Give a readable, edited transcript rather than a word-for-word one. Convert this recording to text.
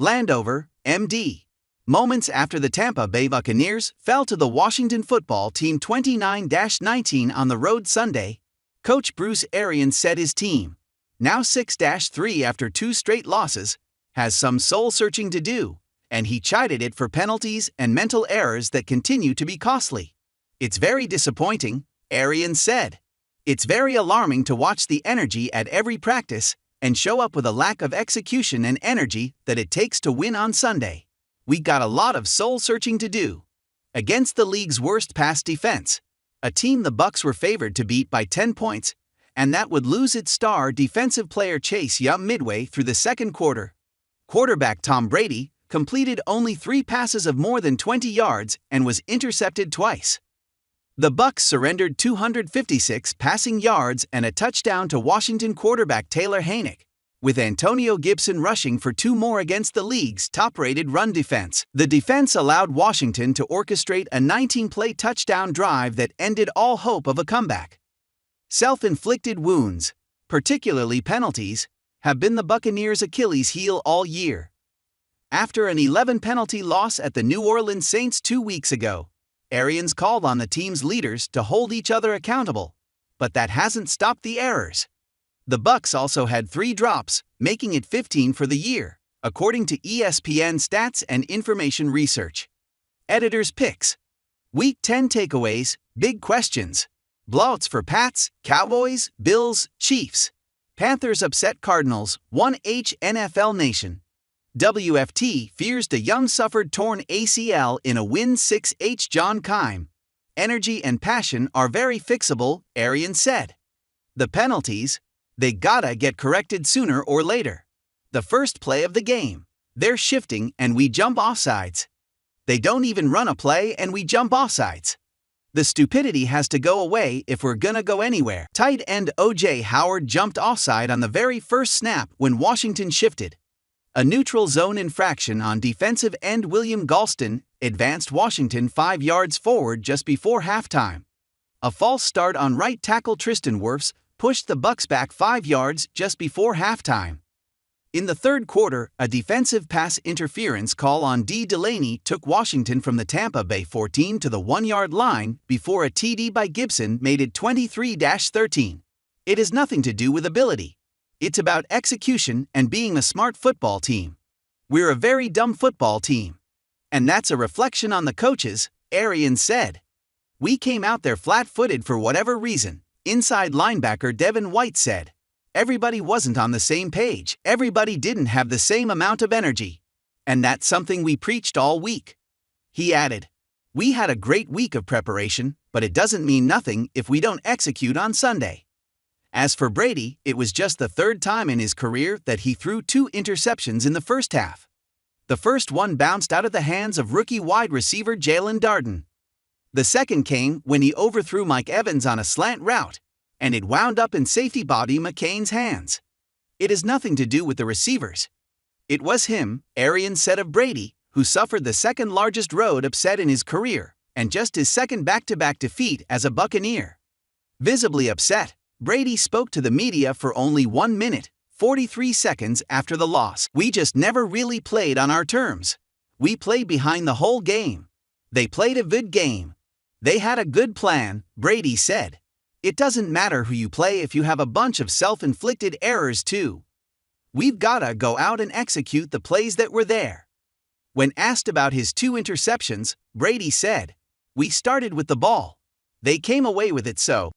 LANDOVER, MD. Moments after the Tampa Bay Buccaneers fell to the Washington football team 29-19 on the road Sunday, coach Bruce Arians said his team, now 6-3 after 2 straight losses, has some soul-searching to do, and he chided it for penalties and mental errors that continue to be costly. "It's very disappointing," Arians said. "It's very alarming to watch the energy at every practice and show up with a lack of execution and energy that it takes to win on Sunday. We got a lot of soul-searching to do." Against the league's worst pass defense, a team the Bucs were favored to beat by 10 points, and that would lose its star defensive player Chase Young midway through the second quarter. Quarterback Tom Brady completed only 3 passes of more than 20 yards and was intercepted twice. The Bucs surrendered 256 passing yards and a touchdown to Washington quarterback Taylor Heinicke, with Antonio Gibson rushing for 2 more against the league's top-rated run defense. The defense allowed Washington to orchestrate a 19-play touchdown drive that ended all hope of a comeback. Self-inflicted wounds, particularly penalties, have been the Buccaneers' Achilles heel all year. After an 11-penalty loss at the New Orleans Saints 2 weeks ago, Arians called on the team's leaders to hold each other accountable, but that hasn't stopped the errors. The Bucs also had 3 drops, making it 15 for the year, according to ESPN Stats and Information Research. Editor's Picks. Week 10 takeaways, big questions. Blowouts for Pats, Cowboys, Bills, Chiefs. Panthers upset Cardinals, 1H NFL Nation. WFT fears DeYoung suffered torn ACL in a win 6H John Keim. Energy and passion are very fixable, Arians said. The penalties, they gotta get corrected sooner or later. The first play of the game, they're shifting and we jump offsides. They don't even run a play and we jump offsides. The stupidity has to go away if we're gonna go anywhere. Tight end O.J. Howard jumped offside on the very first snap when Washington shifted. A neutral zone infraction on defensive end William Galston advanced Washington 5 yards forward just before halftime. A false start on right tackle Tristan Wirfs pushed the Bucs back 5 yards just before halftime. In the third quarter, a defensive pass interference call on D. Delaney took Washington from the Tampa Bay 14 to the 1-yard line before a TD by Gibson made it 23-13. It has nothing to do with ability. It's about execution and being a smart football team. We're a very dumb football team. And that's a reflection on the coaches, Arians said. "We came out there flat-footed for whatever reason," inside linebacker Devin White said. "Everybody wasn't on the same page. Everybody didn't have the same amount of energy. And that's something we preached all week." He added, "We had a great week of preparation, but it doesn't mean nothing if we don't execute on Sunday." As for Brady, it was just the 3rd time in his career that he threw 2 interceptions in the first half. The first one bounced out of the hands of rookie wide receiver Jalen Darden. The second came when he overthrew Mike Evans on a slant route, and it wound up in safety Bobby McCain's hands. It has nothing to do with the receivers. It was him, Arians said of Brady, who suffered the 2nd largest road upset in his career, and just his 2nd back-to-back defeat as a Buccaneer. Visibly upset, Brady spoke to the media for only 1 minute, 43 seconds after the loss. "We just never really played on our terms. We played behind the whole game. They played a good game. They had a good plan," Brady said. "It doesn't matter who you play if you have a bunch of self-inflicted errors too. We've gotta go out and execute the plays that were there." When asked about his 2 interceptions, Brady said, "We started with the ball. They came away with it so